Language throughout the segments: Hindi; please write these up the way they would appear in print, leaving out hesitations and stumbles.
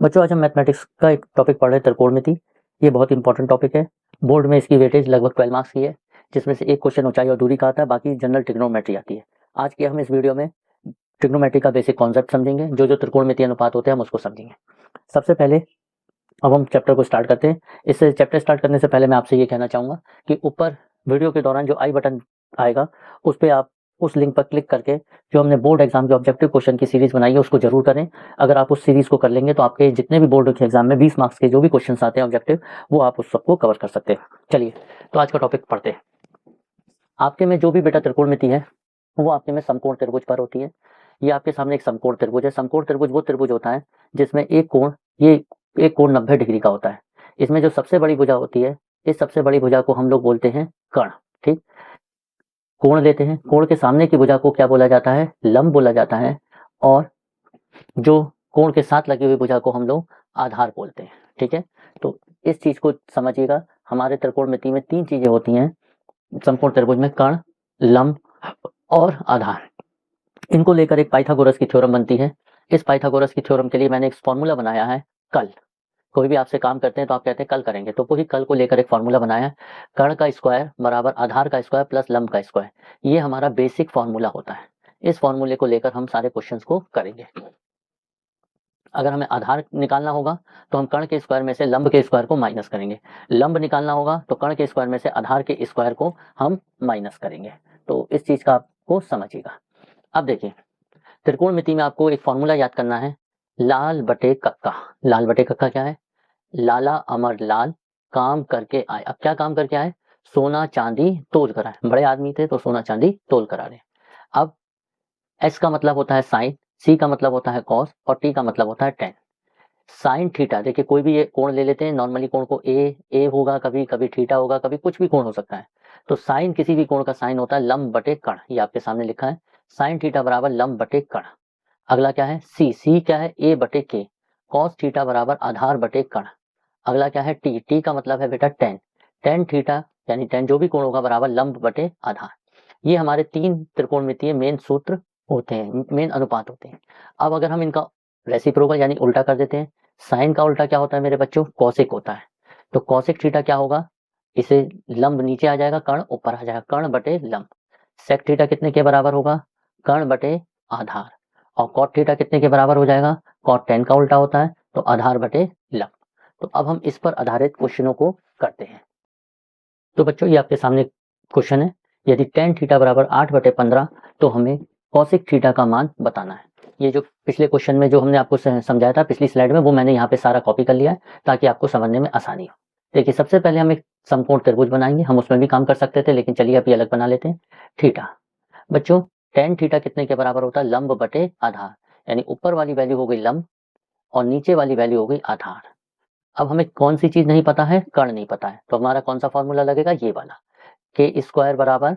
बच्चों आज हम मैथमेटिक्स का एक टॉपिक पढ़ रहे हैं, त्रिकोणमिति। ये बहुत इंपॉर्टेंट टॉपिक है। बोर्ड में इसकी वेटेज लगभग 12 मार्क्स की है, जिसमें से एक क्वेश्चन ऊंचाई और दूरी का आता है, बाकी जनरल ट्रिग्नोमेट्री आती है। आज के हम इस वीडियो में ट्रिग्नोमेट्री का बेसिक कॉन्सेप्ट समझेंगे, जो त्रिकोणमिति अनुपात होते हैं हम उसको समझेंगे। सबसे पहले अब हम चैप्टर को स्टार्ट करते हैं। इस चैप्टर स्टार्ट करने से पहले मैं आपसे ये कहना चाहूँगा कि ऊपर वीडियो के दौरान जो आई बटन आएगा उस पर आप उस लिंक पर क्लिक करके जो हमने बोर्ड एग्जाम के ऑब्जेक्टिव क्वेश्चन की सीरीज बनाई है उसको जरूर करें। अगर आप उस सीरीज को कर लेंगे तो आपके जितने भी बोर्ड के एग्जाम में 20 मार्क्स के जो भी क्वेश्चन आते हैं ऑब्जेक्टिव, वो आप उस सबको कवर कर सकते हैं। चलिए तो आज का टॉपिक पढ़ते हैं। आपके में जो भी बेटा त्रिकोणमिति है वो आपके में समकोण त्रिभुज पर होती है। ये आपके सामने एक समकोण त्रिभुज है। समकोण त्रिभुज वो त्रिभुज होता है जिसमें एक कोण 90 डिग्री का होता है। इसमें जो सबसे बड़ी भुजा होती है, इस सबसे बड़ी भुजा को हम लोग बोलते हैं कर्ण। ठीक, कोण लेते हैं, कोण के सामने की भुजा को क्या बोला जाता है? लंब बोला जाता है। और जो कोण के साथ लगी हुई भुजा को हम लोग आधार बोलते हैं। ठीक है, तो इस चीज को समझिएगा। हमारे त्रिकोणमिति में 3 चीजें होती हैं समकोण त्रिभुज में: कर्ण, लंब और आधार। इनको लेकर एक पाइथागोरस की थ्योरम बनती है। इस पाइथागोरस की थ्योरम के लिए मैंने एक फॉर्मूला बनाया है। कल कोई भी आपसे काम करते हैं तो आप कहते हैं कल करेंगे, तो वही कल को लेकर एक फॉर्मूला बनाया है। कर्ण का स्क्वायर बराबर आधार का स्क्वायर प्लस लंब का स्क्वायर। ये हमारा बेसिक फॉर्मूला होता है। इस फॉर्मूले को लेकर हम सारे क्वेश्चंस को करेंगे। अगर हमें आधार निकालना होगा तो हम कर्ण के स्क्वायर में से लंब के स्क्वायर को माइनस करेंगे। लंब निकालना होगा तो कर्ण के स्क्वायर में से आधार के स्क्वायर को हम माइनस करेंगे। तो इस चीज का आपको समझिएगा। अब देखिए, त्रिकोणमिति में आपको एक फॉर्मूला याद करना है, लाल बटे कक्का। लाल बटे कक्का क्या है? लाला अमर लाल काम करके आए। अब क्या काम करके आए? सोना चांदी तोल कर आए। बड़े आदमी थे तो सोना चांदी तोल कर आ रहे। अब एस का मतलब होता है साइन, सी का मतलब होता है कॉस और टी का मतलब होता है टेन। साइन थीटा, देखिए कोई भी ये कोण ले लेते हैं। नॉर्मली कोण को ए होगा, कभी कभी थीटा होगा, कभी कुछ भी कोण हो सकता है। तो साइन किसी भी कोण का साइन होता है लंब बटे कर्ण। ये आपके सामने लिखा है, साइन थीटा बराबर लंब बटे कर्ण। अगला क्या है? सी क्या है? ए बटे के। कॉस थीटा बराबर आधार बटे कर्ण। अगला क्या है? टी का मतलब है बेटा टेन। टेन थीटा यानी टेन जो भी कोण होगा बराबर लंब बटे आधार। ये हमारे 3 त्रिकोणमितीय मेन सूत्र होते हैं, मेन अनुपात होते हैं। अब अगर हम इनका रेसिप्रोकल यानी उल्टा कर देते हैं, साइन का उल्टा क्या होता है मेरे बच्चों? कॉसेक होता है। तो कॉसेक थीटा क्या होगा? इसे लंब नीचे आ जाएगा, कर्ण ऊपर आ जाएगा, कर्ण बटे लंब। सेक थीटा कितने के बराबर होगा? कर्ण बटे आधार। और कॉट थीटा कितने के बराबर हो जाएगा? कॉट टेन का उल्टा होता है, तो आधार बटे लंब। तो अब हम इस पर आधारित क्वेश्चनों को करते हैं। तो बच्चों ये आपके सामने क्वेश्चन है, यदि टेन थीटा बराबर 8/15 तो हमें कॉसिक थीटा का मान बताना है। ये जो पिछले क्वेश्चन में जो हमने आपको समझाया था पिछली स्लाइड में, वो मैंने यहाँ पे सारा कॉपी कर लिया है ताकि आपको समझने में आसानी हो। देखिए सबसे पहले हम एक समकोण त्रिभुज बनाएंगे। हम उसमें भी काम कर सकते थे लेकिन चलिए अभी अलग बना लेते हैं। थीटा बच्चों, टेन थीटा कितने के बराबर होता है? लंब बटे आधार। यानी ऊपर वाली वैल्यू हो गई लंब और नीचे वाली वैल्यू हो गई आधार। अब हमें कौन सी चीज नहीं पता है? कर्ण नहीं पता है। तो हमारा कौन सा फॉर्मूला लगेगा? ये वाला, के स्क्वायर बराबर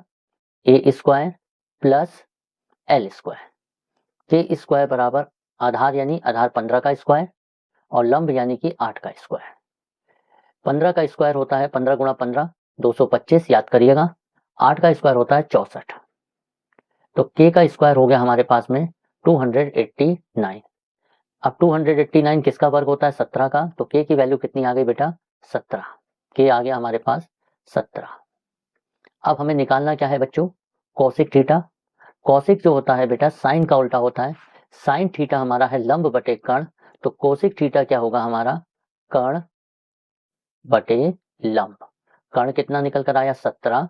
ए स्क्वायर प्लस एल स्क्वायर। के स्क्वायर बराबर आधार यानी आधार 15 का स्क्वायर और लंब यानी कि 8 का स्क्वायर। 15 का स्क्वायर होता है 15 गुणा 15 225, याद करिएगा। 8 का स्क्वायर होता है 64। तो के का स्क्वायर हो गया हमारे पास में 289। अब 289 किसका वर्ग होता है? 17 का। तो के की वैल्यू कितनी आ गई बेटा? 17। के आ गया हमारे पास 17। अब हमें निकालना क्या है बच्चों? Cosec theta. कॉसिक जो होता है बेटा साइन का उल्टा होता है। साइन थीटा हमारा है लंब बटे कर्ण, तो कोसिक थीटा क्या होगा हमारा? कर्ण बटे लंब। कर्ण कितना निकल कर आया? 17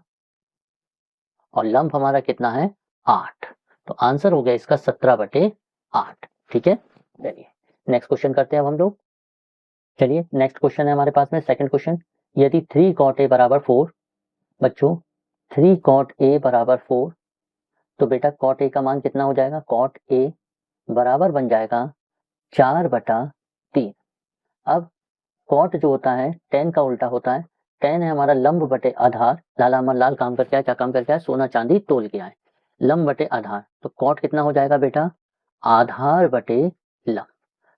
और लंब हमारा कितना है? 8। तो आंसर हो गया इसका 17/8। ठीक है, चलिए नेक्स्ट क्वेश्चन करते हैं अब हम लोग। चलिए नेक्स्ट क्वेश्चन है हमारे पास में सेकंड क्वेश्चन, यदि 3 cot a बराबर 4। बच्चों 3 cot a बराबर 4, तो बेटा cot a का मान कितना हो जाएगा? cot a बराबर बन जाएगा 4/3। अब cot जो होता है 10 का उल्टा होता है। 10 है हमारा लंब बटे आधार। लाला अमर लाल काम करके आया, क्या काम करके आया? सोना चांदी तोल के आए। लंब बटे आधार, तो cot कितना हो जाएगा बेटा? आधार बटे लंब।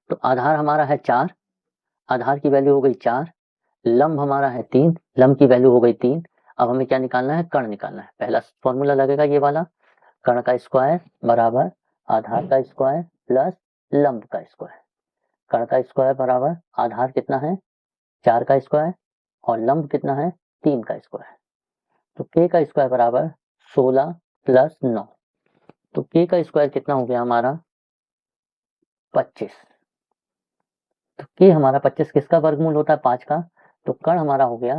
तो आधार हमारा है 4, आधार की वैल्यू हो गई 4, लंब हमारा है 3, लंब की वैल्यू हो गई 3। अब हमें क्या निकालना है? कर्ण निकालना है। पहला फॉर्मूला लगेगा ये वाला, कर्ण का स्क्वायर बराबर आधार का स्क्वायर प्लस लंब का स्क्वायर। कण का स्क्वायर बराबर आधार कितना है 4 का स्क्वायर और लंब कितना है 3 का स्क्वायर। तो k का स्क्वायर बराबर 16 प्लस 9। तो k का स्क्वायर कितना हो गया हमारा 25। तो k हमारा 25 किसका वर्गमूल होता है 5 का। तो कण हमारा हो गया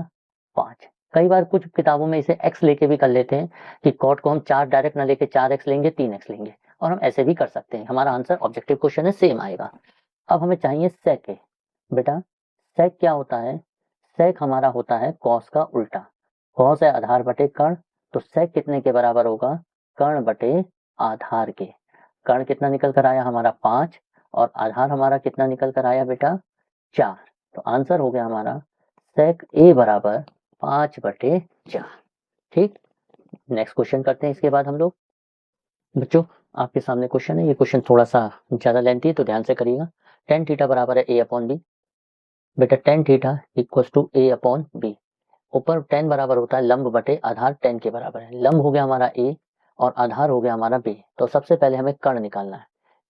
5। कई बार कुछ किताबों में इसे x लेके भी कर लेते हैं कि कॉट को हम 4 डायरेक्ट ना लेके 4x लेंगे 3x लेंगे, और हम ऐसे भी कर सकते हैं। हमारा आंसर ऑब्जेक्टिव क्वेश्चन है सेम आएगा। अब हमें चाहिए सेक। बेटा सेक क्या होता है, सेक हमारा होता है कॉस का उल्टा। कॉस है आधार बटे कर्ण, तो सेक कितने के बराबर होगा कर्ण बटे आधार के। कर्ण कितना निकल कर आया हमारा 5 और आधार हमारा कितना निकल कर आया बेटा 4। तो आंसर हो गया हमारा सेक ए बराबर 5/4। ठीक, नेक्स्ट क्वेश्चन करते हैं। इसके बाद हम लोग बच्चों आपके सामने क्वेश्चन है, ये क्वेश्चन थोड़ा सा ज्यादा लेंथी है तो ध्यान से करिएगा। टेन थीटा बराबर है a अपॉन बी। बेटा tan theta equal to a upon B. ऊपर 10 बराबर होता है लंब बटे आधार 10 के बराबर है। लंब हो गया हमारा a और आधार हो गया हमारा b। तो सबसे पहले हमें कर्ण निकालना है।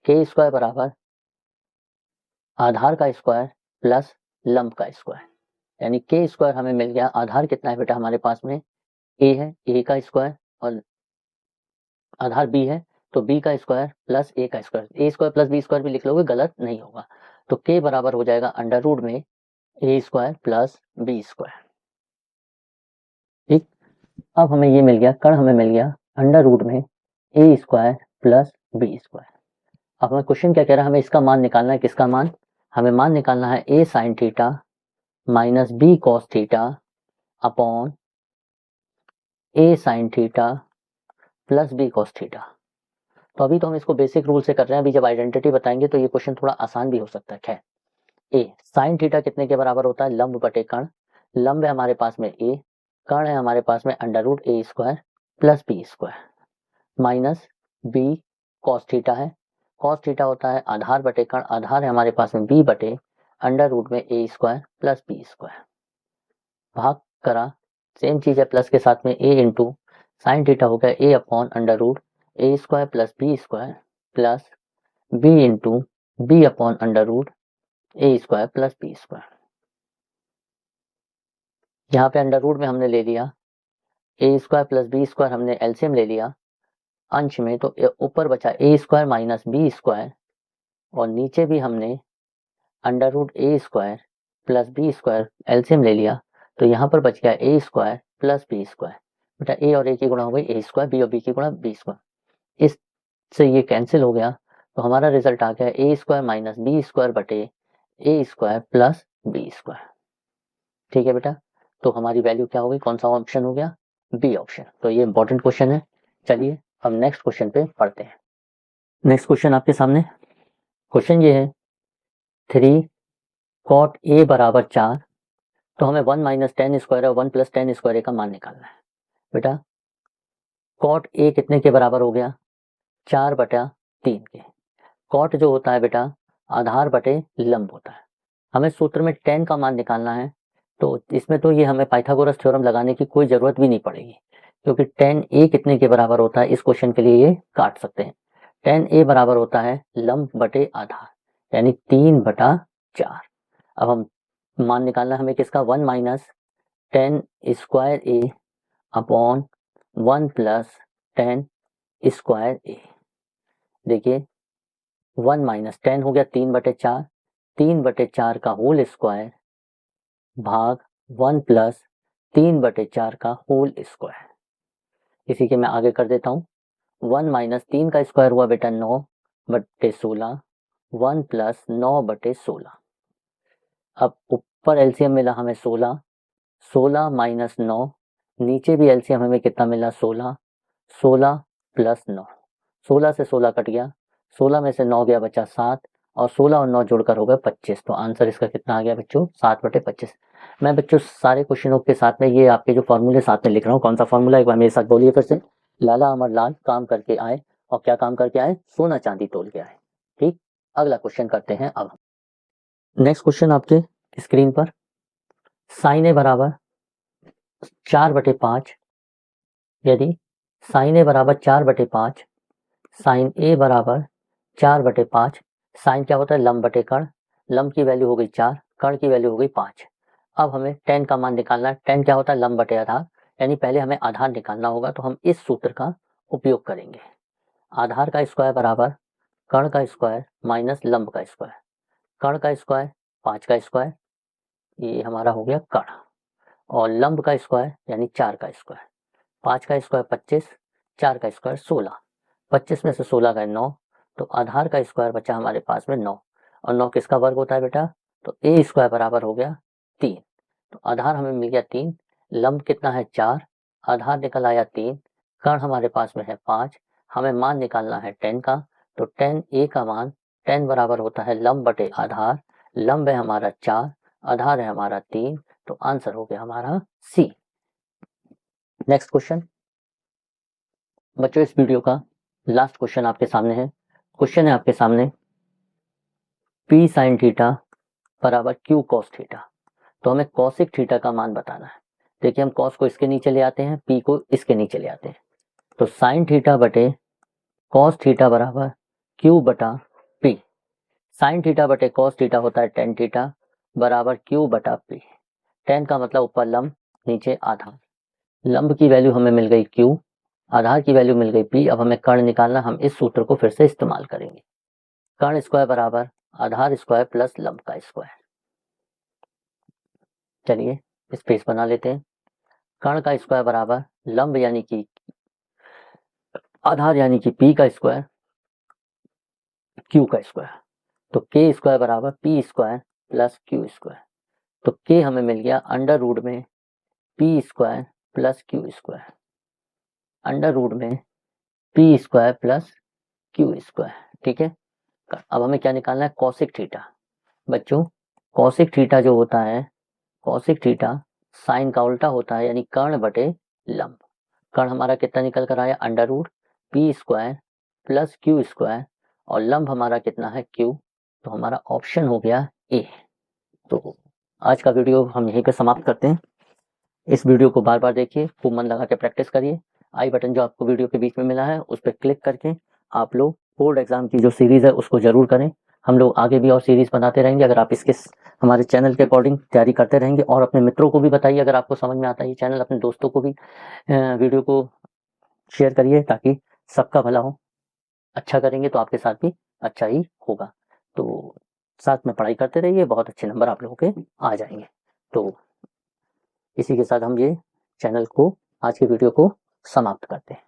k स्क्वायर बराबर आधार का स्क्वायर प्लस लंब का स्क्वायर, यानी k स्क्वायर हमें मिल गया। आधार कितना है बेटा हमारे पास में a है, a का स्क्वायर और आधार b है तो b का स्क्वायर प्लस a का square. a square plus b square भी लिख लोगे गलत नहीं होगा। तो k बराबर हो जाएगा अंडर रूट में a square plus b square. ठीक, अब हमें ये मिल गया कर्ण हमें मिल गया अंडर रूट में a square plus b square. अब हमें क्वेश्चन क्या कह रहा है, हमें इसका मान निकालना है। किसका मान, हमें मान निकालना है a sine theta minus b cos theta upon a sine theta plus b cos theta. तो अभी तो हम इसको बेसिक रूल से कर रहे हैं, अभी जब आइडेंटिटी बताएंगे तो ये क्वेश्चन थोड़ा आसान भी हो सकता है। खैर ए साइन थीटा कितने के बराबर होता है लंब बटे कर्ण। लंब है हमारे पास में ए, कर्ण है हमारे पास में under root A square plus B square minus B cos theta है। कॉस थीटा होता है आधार बटे कर्ण, आधार है हमारे पास में बी बटे अंडर रूट में ए स्क्वायर प्लस बी स्क्वायर। भाग करा सेम चीज है, प्लस के साथ में ए इंटू साइन थीटा हो गया A upon under root A square plus B square plus B into B upon under root A square plus B square. यहाँ पे अंडर रूट में हमने ले लिया A square plus B square, हमने एलसीएम ले लिया अंश में, तो ऊपर बचा A square minus B square और नीचे भी हमने under root A square plus B square LCM ले लिया, तो यहाँ पर बच गया ए स्क्वायर प्लस बी स्क्वायर। बेटा ए और ए की गुणा हो गई ए स्क्वायर, बी और बी की गुणा बी स्क्वायर। इससे ये कैंसिल हो गया तो हमारा रिजल्ट आ गया ए स्क्वायर माइनस बी स्क्वायर बटे ए स्क्वायर प्लस बी स्क्वायर। ठीक है बेटा, तो हमारी वैल्यू क्या हो गई, कौन सा ऑप्शन हो गया बी ऑप्शन। तो ये इंपॉर्टेंट क्वेश्चन है। चलिए अब नेक्स्ट क्वेश्चन पे पढ़ते हैं। नेक्स्ट क्वेश्चन आपके सामने, क्वेश्चन ये है 3 कॉट ए बराबर 4। तो हमें 1 माइनस 10 स्क्वायर और 1 प्लस 10 स्क्वायर का मान निकालना है। बेटा कॉट ए कितने के बराबर हो गया 4/3 के। कॉट जो होता है बेटा आधार बटे लंब होता है। हमें सूत्र में 10 का मान निकालना है, तो इसमें तो ये हमें पाइथागोरस थ्योरम लगाने की कोई जरूरत भी नहीं पड़ेगी, क्योंकि 10 ए कितने के बराबर होता है इस क्वेश्चन के लिए ये काट सकते हैं। 10 ए बराबर होता है लंब बटे आधार, यानी 3/4। अब हम मान निकालना हमें किसका 1 माइनस 10 स्क्वायर ए अपॉन 1 प्लस 10 स्क्वायर ए। देखिए 1 माइनस 10 हो गया 3/4, 3/4 का होल स्क्वायर भाग 1 प्लस 3/4 का होल स्क्वायर। इसी के मैं आगे कर देता हूँ। 1 माइनस 3 का स्क्वायर हुआ बेटा 9/16, 1 प्लस 9/16। अब ऊपर एलसीएम मिला हमें 16, 16 माइनस 9, नीचे भी एलसीएम हमें कितना मिला 16, 16 प्लस 9, 16 से 16 कट गया, 16 में से 9 गया बचा 7 और 16 और 9 जोड़कर हो गया 25। तो आंसर इसका कितना आ गया बच्चों 7/25। मैं बच्चों सारे क्वेश्चनों के साथ में ये आपके जो फॉर्मूले साथ में लिख रहा हूँ, कौन सा फॉर्मूला एक बार मेरे साथ बोलिए फिर से। लाला अमर लाल काम करके आए और क्या काम करके आए, सोना चांदी तोल के आए। ठीक, अगला क्वेश्चन करते हैं। अब नेक्स्ट क्वेश्चन आपके स्क्रीन पर, साइन ए बराबर 4/5। यदि साइन ए बराबर 4/5, साइन ए बराबर 4/5, साइन क्या होता है लंब बटे कर्ण, लंब की वैल्यू हो गई 4, कर्ण की वैल्यू हो गई 5। अब हमें tan का मान निकालना है। tan क्या होता है? लंब बटे आधार, यानी पहले हमें आधार निकालना होगा, तो हम इस सूत्र का उपयोग करेंगे। आधार का स्क्वायर बराबर कर्ण का स्क्वायर माइनस लंब का स्क्वायर। कर्ण का स्क्वायर 5 का स्क्वायर, ये हमारा हो गया कर्ण, और लंब का स्क्वायर यानी 4 का स्क्वायर। 5 का स्क्वायर 25, 4 का स्क्वायर 16, 25 में से 16 गए 9, तो आधार का स्क्वायर बचा हमारे पास में 9, और 9 किसका वर्ग होता है बेटा? तो ए स्क्वायर बराबर हो गया 3। तो आधार हमें मिल गया 3, लंब कितना है 4, आधार निकल आया 3, कर्ण हमारे पास में है 5, हमें मान निकालना है tan का। तो tan ए का मान, tan बराबर होता है लंब बटे आधार, लंब है हमारा 4, आधार है हमारा 3, तो आंसर हो गया हमारा सी। नेक्स्ट क्वेश्चन बच्चों, इस वीडियो का लास्ट क्वेश्चन आपके सामने है। क्वेश्चन है आपके सामने P sin थीटा बराबर Q cos थीटा। तो हमें cosic थीटा का मान बताना है। देखिए, हम cos को इसके नीचे ले आते हैं, P को इसके नीचे ले आते हैं। तो sin थीटा बटे cos थीटा बराबर Q बटा P। sin थीटा बटे cos थीटा होता है tan थीटा बराबर Q बटा P। tan का मतलब ऊपर लंब, नीचे आधार। लंब की वैल्यू हमें मिल गई Q, आधार की वैल्यू मिल गई P। अब हमें कर्ण निकालना, हम इस सूत्र को फिर से इस्तेमाल करेंगे। कर्ण स्क्वायर बराबर आधार स्क्वायर प्लस लंब का स्क्वायर। चलिए स्पेस बना लेते हैं। कर्ण का स्क्वायर बराबर लंब यानी कि आधार यानी कि P का स्क्वायर Q का स्क्वायर। तो K स्क्वायर बराबर P square plus Q square. तो K हमें मिल गया अंडर रूट में P square plus Q square, under root में P square plus Q square. ठीक है, अब हमें क्या निकालना है? Cosec theta. बच्चों, कॉसिक थीटा जो होता है, कॉसिक थीटा साइन का उल्टा होता है, यानी कर्ण बटे लंब। कर्ण हमारा कितना निकल कर आया? Under root P square plus Q square, और लंब हमारा कितना है? Q। तो हमारा ऑप्शन हो गया ए। तो आज का वीडियो हम यहीं पे समाप्त करते हैं। इस वीडियो को बार बार देखिए, खूब मन लगा के प्रैक्टिस करिए। आई बटन जो आपको वीडियो के बीच में मिला है, उस पर क्लिक करके आप लोग बोर्ड एग्जाम की जो सीरीज है उसको जरूर करें। हम लोग आगे भी और सीरीज बनाते रहेंगे। अगर आप इसके हमारे चैनल के अकॉर्डिंग तैयारी करते रहेंगे, और अपने मित्रों को भी बताइए अगर आपको समझ में आता है ये चैनल, अपने दोस्तों को भी वीडियो को शेयर करिए, ताकि सबका भला हो। अच्छा करेंगे तो आपके साथ भी अच्छा ही होगा। तो साथ में पढ़ाई करते रहिए, बहुत अच्छे नंबर आप लोगों के आ जाएंगे। तो इसी के साथ हम ये चैनल को, आज की वीडियो को समाप्त करते हैं।